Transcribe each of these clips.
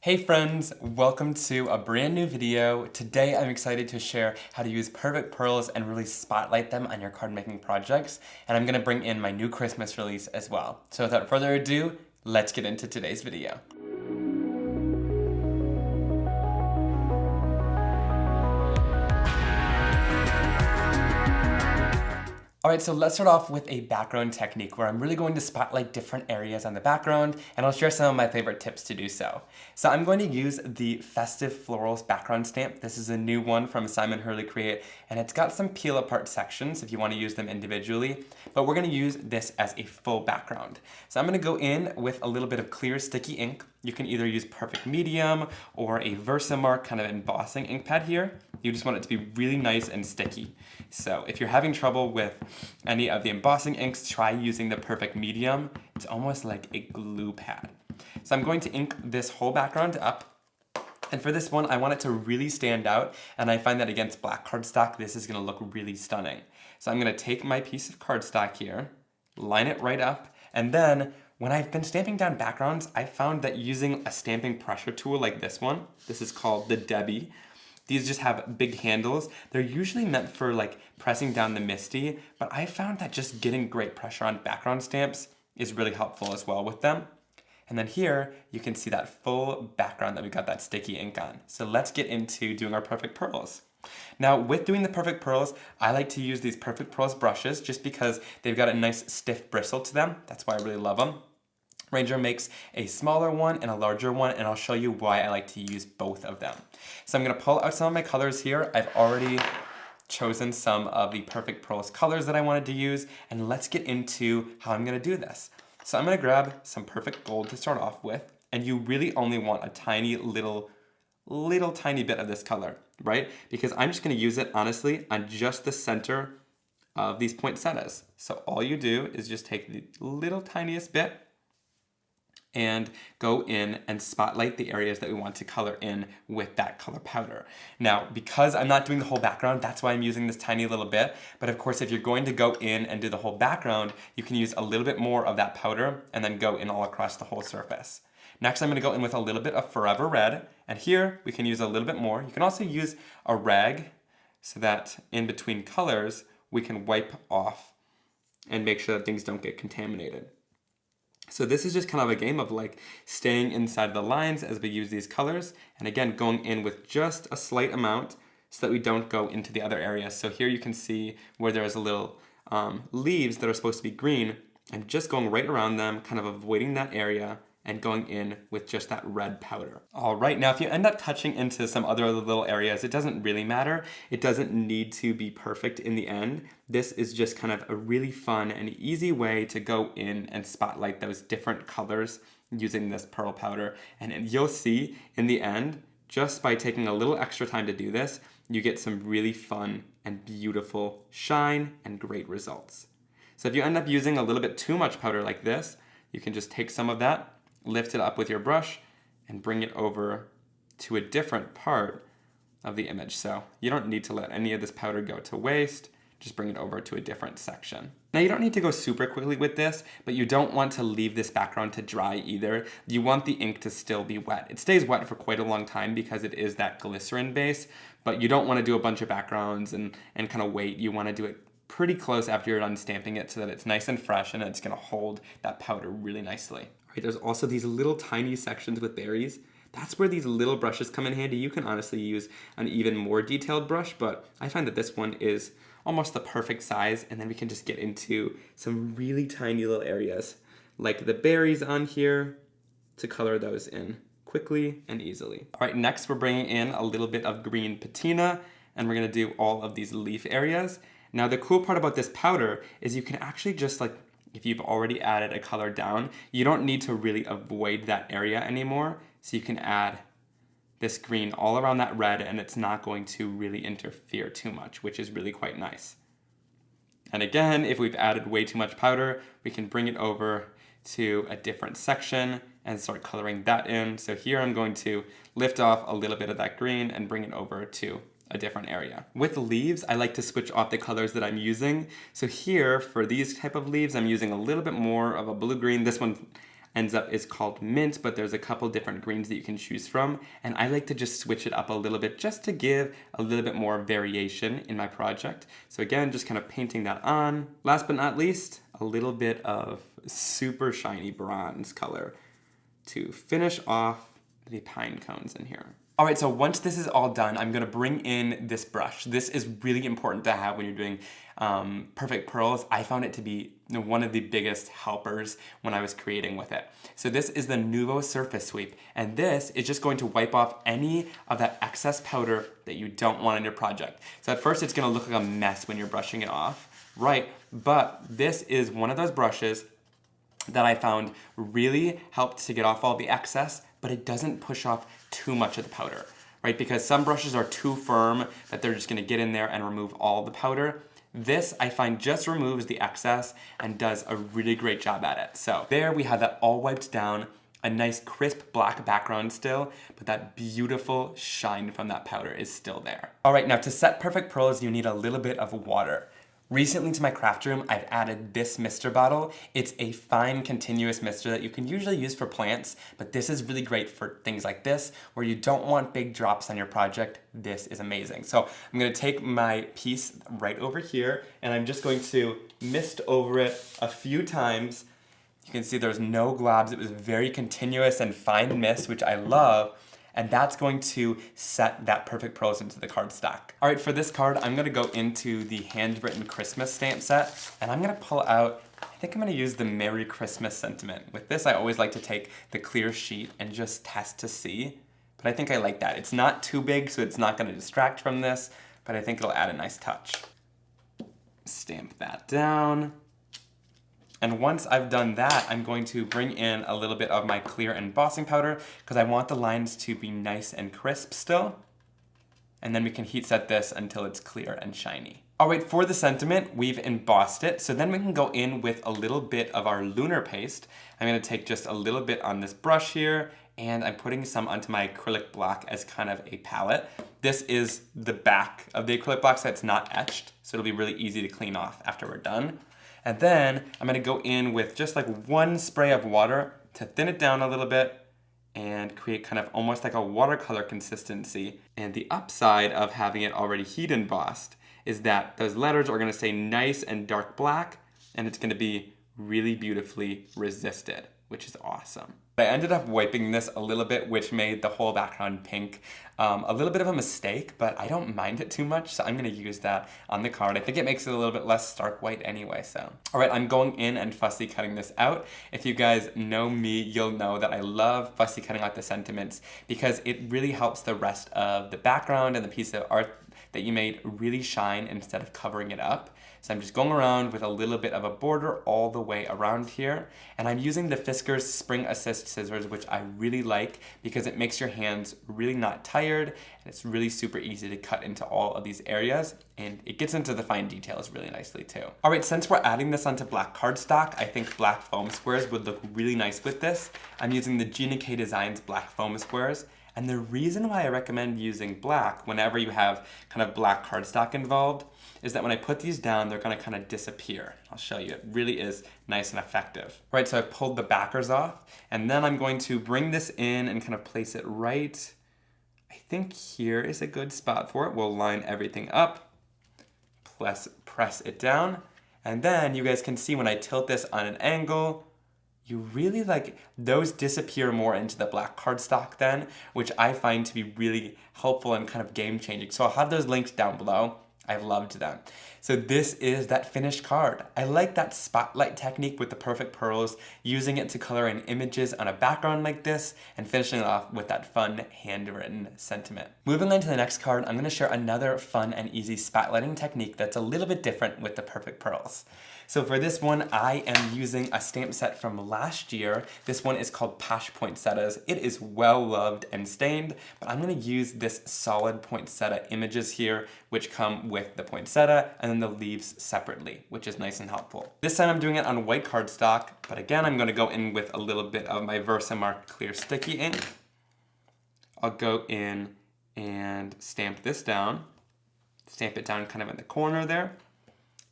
Hey friends, welcome to a brand new video. Today I'm excited to share how to use perfect pearls and really spotlight them on your card making projects. And I'm gonna bring in my new Christmas release as well. So without further ado, let's get into today's video. Alright, so let's start off with a background technique where I'm really going to spotlight different areas on the background, and I'll share some of my favorite tips to do so. So I'm going to use the Festive Florals background stamp. This is a new one from Simon Hurley Create, and it's got some peel apart sections if you want to use them individually, but we're going to use this as a full background. So I'm going to go in with a little bit of clear sticky ink. You can either use Perfect Medium or a Versamark kind of embossing ink pad here. You just want it to be really nice and sticky. So if you're having trouble with any of the embossing inks, try using the Perfect Medium. It's almost like a glue pad. So I'm going to ink this whole background up. And for this one, I want it to really stand out. And I find that against black cardstock, this is gonna look really stunning. So I'm gonna take my piece of cardstock here, line it right up, and then when I've been stamping down backgrounds, I found that using a stamping pressure tool like this one, this is called the Debbie. These just have big handles. They're usually meant for like pressing down the MISTI, but I found that just getting great pressure on background stamps is really helpful as well with them. And then here, you can see that full background that we got that sticky ink on. So let's get into doing our perfect pearls. Now, with doing the perfect pearls, I like to use these perfect pearls brushes just because they've got a nice stiff bristle to them. That's why I really love them. Ranger makes a smaller one and a larger one, and I'll show you why I like to use both of them. So I'm gonna pull out some of my colors here. I've already chosen some of the Perfect Pearls colors that I wanted to use, and let's get into how I'm gonna do this. So I'm gonna grab some Perfect Gold to start off with, and you really only want a tiny little tiny bit of this color, right? Because I'm just gonna use it, honestly, on just the center of these poinsettias. So all you do is just take the little tiniest bit and go in and spotlight the areas that we want to color in with that color powder. Now, because I'm not doing the whole background, that's why I'm using this tiny little bit. But of course, if you're going to go in and do the whole background, you can use a little bit more of that powder and then go in all across the whole surface. Next, I'm gonna go in with a little bit of Forever Red. And here, we can use a little bit more. You can also use a rag so that in between colors, we can wipe off and make sure that things don't get contaminated. So this is just kind of a game of like staying inside the lines as we use these colors. And again, going in with just a slight amount so that we don't go into the other areas. So here you can see where there's a little leaves that are supposed to be green. I'm just going right around them, kind of avoiding that area and going in with just that red powder. All right, now if you end up touching into some other little areas, it doesn't really matter. It doesn't need to be perfect in the end. This is just kind of a really fun and easy way to go in and spotlight those different colors using this pearl powder. And you'll see in the end, just by taking a little extra time to do this, you get some really fun and beautiful shine and great results. So if you end up using a little bit too much powder like this, you can just take some of that, lift it up with your brush, and bring it over to a different part of the image. So you don't need to let any of this powder go to waste, just bring it over to a different section. Now you don't need to go super quickly with this, but you don't want to leave this background to dry either. You want the ink to still be wet. It stays wet for quite a long time because it is that glycerin base, but you don't want to do a bunch of backgrounds and kind of wait. You want to do it pretty close after you're done stamping it so that it's nice and fresh and it's gonna hold that powder really nicely. Right, there's also these little tiny sections with berries. That's where these little brushes come in handy. You can honestly use an even more detailed brush, but I find that this one is almost the perfect size, and then we can just get into some really tiny little areas, like the berries on here, to color those in quickly and easily. All right, next we're bringing in a little bit of green patina, and we're gonna do all of these leaf areas. Now the cool part about this powder is you can actually just like, if you've already added a color down, you don't need to really avoid that area anymore. So you can add this green all around that red and it's not going to really interfere too much, which is really quite nice. And again, if we've added way too much powder, we can bring it over to a different section and start coloring that in. So here I'm going to lift off a little bit of that green and bring it over to a different area. With leaves, I like to switch off the colors that I'm using. So here, for these type of leaves, I'm using a little bit more of a blue-green. This one, ends up is called Mint, but there's a couple different greens that you can choose from. And I like to just switch it up a little bit just to give a little bit more variation in my project. So again, just kind of painting that on. Last but not least, a little bit of super shiny bronze color to finish off the pine cones in here. All right, so once this is all done, I'm gonna bring in this brush. This is really important to have when you're doing perfect pearls. I found it to be one of the biggest helpers when I was creating with it. So this is the Nuvo Surface Sweep, and this is just going to wipe off any of that excess powder that you don't want in your project. So at first it's gonna look like a mess when you're brushing it off, right? But this is one of those brushes that I found really helped to get off all the excess, but it doesn't push off too much of the powder, right? Because some brushes are too firm that they're just gonna get in there and remove all the powder. This, I find, just removes the excess and does a really great job at it. So there we have that all wiped down, a nice crisp black background still, but that beautiful shine from that powder is still there. All right, now to set perfect pearls, you need a little bit of water. Recently to my craft room, I've added this mister bottle. It's a fine continuous mister that you can usually use for plants, but this is really great for things like this, where you don't want big drops on your project. This is amazing. So I'm gonna take my piece right over here, and I'm just going to mist over it a few times. You can see there's no globs. It was very continuous and fine mist, which I love. And that's going to set that perfect pearls into the cardstock. All right, for this card, I'm gonna go into the Handwritten Christmas stamp set, and I'm gonna pull out, I think I'm gonna use the Merry Christmas sentiment. With this, I always like to take the clear sheet and just test to see, but I think I like that. It's not too big, so it's not gonna distract from this, but I think it'll add a nice touch. Stamp that down. And once I've done that, I'm going to bring in a little bit of my clear embossing powder because I want the lines to be nice and crisp still. And then we can heat set this until it's clear and shiny. All right, for the sentiment, we've embossed it. So then we can go in with a little bit of our lunar paste. I'm gonna take just a little bit on this brush here, and I'm putting some onto my acrylic block as kind of a palette. This is the back of the acrylic block, so it's not etched, so it'll be really easy to clean off after we're done. And then I'm gonna go in with just like one spray of water to thin it down a little bit and create kind of almost like a watercolor consistency. And the upside of having it already heat embossed is that those letters are gonna stay nice and dark black, and it's gonna be really beautifully resisted, which is awesome. I ended up wiping this a little bit, which made the whole background pink. A little bit of a mistake, but I don't mind it too much, so I'm gonna use that on the card. I think it makes it a little bit less stark white anyway, so. All right, I'm going in and fussy cutting this out. If you guys know me, you'll know that I love fussy cutting out the sentiments because it really helps the rest of the background and the piece of art that you made really shine instead of covering it up. So I'm just going around with a little bit of a border all the way around here. And I'm using the Fiskars Spring Assist scissors, which I really like because it makes your hands really not tired, and it's really super easy to cut into all of these areas, and it gets into the fine details really nicely too. All right, since we're adding this onto black cardstock, I think black foam squares would look really nice with this. I'm using the Gina K Designs black foam squares. And the reason why I recommend using black whenever you have kind of black cardstock involved is that when I put these down, they're gonna kind of disappear. I'll show you, it really is nice and effective. All right, so I've pulled the backers off, and then I'm going to bring this in and kind of place it right. I think here is a good spot for it. We'll line everything up, press it down, and then you guys can see when I tilt this on an angle, you really like, those disappear more into the black cardstock then, which I find to be really helpful and kind of game changing. So I'll have those links down below. I've loved them. So this is that finished card. I like that spotlight technique with the perfect pearls, using it to color in images on a background like this, and finishing it off with that fun handwritten sentiment. Moving on to the next card, I'm gonna share another fun and easy spotlighting technique that's a little bit different with the perfect pearls. So for this one, I am using a stamp set from last year. This one is called Posh Poinsettias. It is well loved and stained, but I'm gonna use this solid poinsettia images here, which come with the poinsettia and then the leaves separately, which is nice and helpful. This time I'm doing it on white cardstock, but again, I'm gonna go in with a little bit of my Versamark clear sticky ink. I'll go in and stamp this down. Stamp it down kind of in the corner there.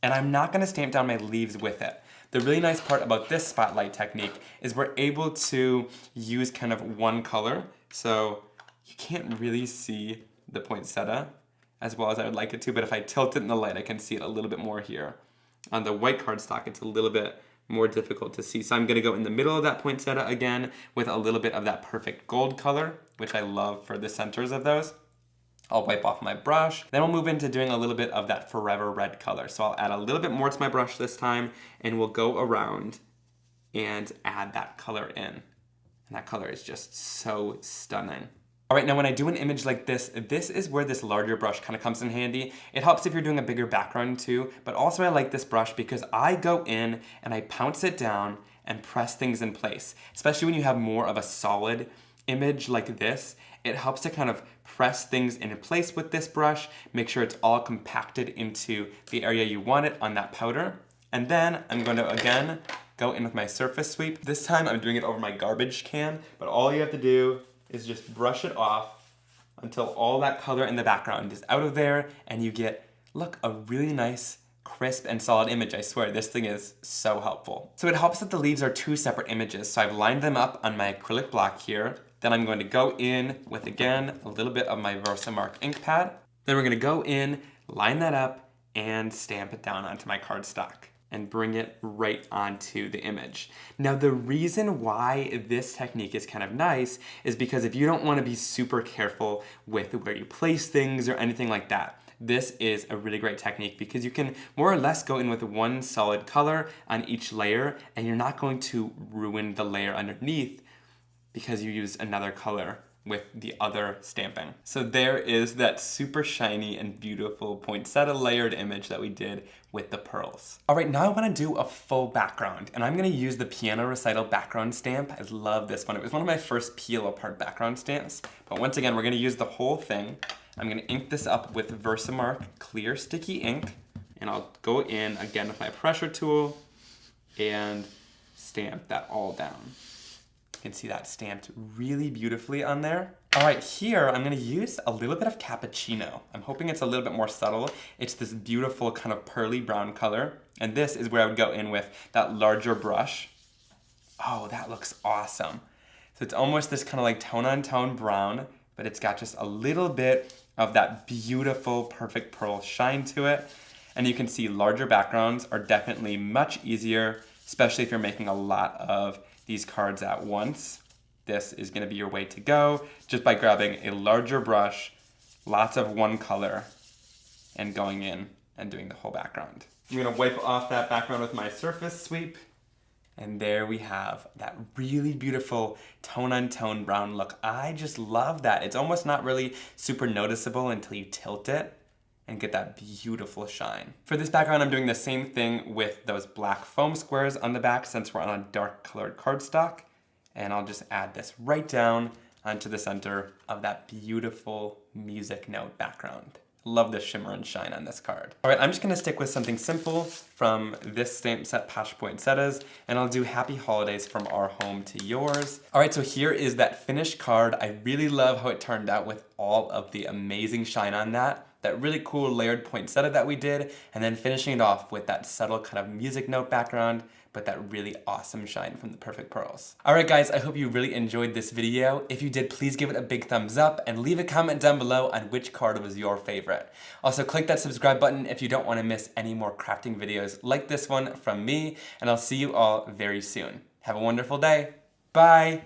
And I'm not gonna stamp down my leaves with it. The really nice part about this spotlight technique is we're able to use kind of one color, so you can't really see the poinsettia as well as I would like it to, but if I tilt it in the light, I can see it a little bit more here. On the white cardstock, it's a little bit more difficult to see. So I'm gonna go in the middle of that poinsettia again with a little bit of that perfect gold color, which I love for the centers of those. I'll wipe off my brush. Then we'll move into doing a little bit of that forever red color. So I'll add a little bit more to my brush this time, and we'll go around and add that color in. And that color is just so stunning. All right, now when I do an image like this is where this larger brush kind of comes in handy. It helps if you're doing a bigger background too, but also I like this brush because I go in and I pounce it down and press things in place. Especially when you have more of a solid image like this, it helps to kind of press things in place with this brush, make sure it's all compacted into the area you want it on that powder. And then I'm going to, again, go in with my surface sweep. This time I'm doing it over my garbage can, but all you have to do is just brush it off until all that color in the background is out of there and you get, look, a really nice, crisp and solid image. I swear, this thing is so helpful. So it helps that the leaves are two separate images. So I've lined them up on my acrylic block here. Then I'm going to go in with, again, a little bit of my Versamark ink pad. Then we're gonna go in, line that up, and stamp it down onto my cardstock and bring it right onto the image. Now the reason why this technique is kind of nice is because if you don't want to be super careful with where you place things or anything like that, this is a really great technique because you can more or less go in with one solid color on each layer and you're not going to ruin the layer underneath because you use another color with the other stamping. So there is that super shiny and beautiful poinsettia layered image that we did with the pearls. All right, now I wanna do a full background, and I'm gonna use the Piano Recital background stamp. I love this one. It was one of my first peel apart background stamps, but once again, we're gonna use the whole thing. I'm gonna ink this up with Versamark clear sticky ink, and I'll go in again with my pressure tool and stamp that all down. You can see that stamped really beautifully on there. All right, here I'm gonna use a little bit of cappuccino. I'm hoping it's a little bit more subtle. It's this beautiful kind of pearly brown color. And this is where I would go in with that larger brush. Oh, that looks awesome. So it's almost this kind of like tone on tone brown, but it's got just a little bit of that beautiful, perfect pearl shine to it. And you can see larger backgrounds are definitely much easier, especially if you're making a lot of these cards at once. This is going to be your way to go, just by grabbing a larger brush, lots of one color, and going in and doing the whole background. I'm going to wipe off that background with my surface sweep, and there we have that really beautiful tone-on-tone brown look. I just love that. It's almost not really super noticeable until you tilt it and get that beautiful shine. For this background, I'm doing the same thing with those black foam squares on the back since we're on a dark colored cardstock. And I'll just add this right down onto the center of that beautiful music note background. Love the shimmer and shine on this card. All right, I'm just gonna stick with something simple from this stamp set, Posh Poinsettias, and I'll do Happy Holidays from our home to yours. All right, so here is that finished card. I really love how it turned out with all of the amazing shine on that really cool layered poinsettia that we did, and then finishing it off with that subtle kind of music note background, but that really awesome shine from the perfect pearls. All right, guys, I hope you really enjoyed this video. If you did, please give it a big thumbs up and leave a comment down below on which card was your favorite. Also, click that subscribe button if you don't want to miss any more crafting videos like this one from me, and I'll see you all very soon. Have a wonderful day. Bye.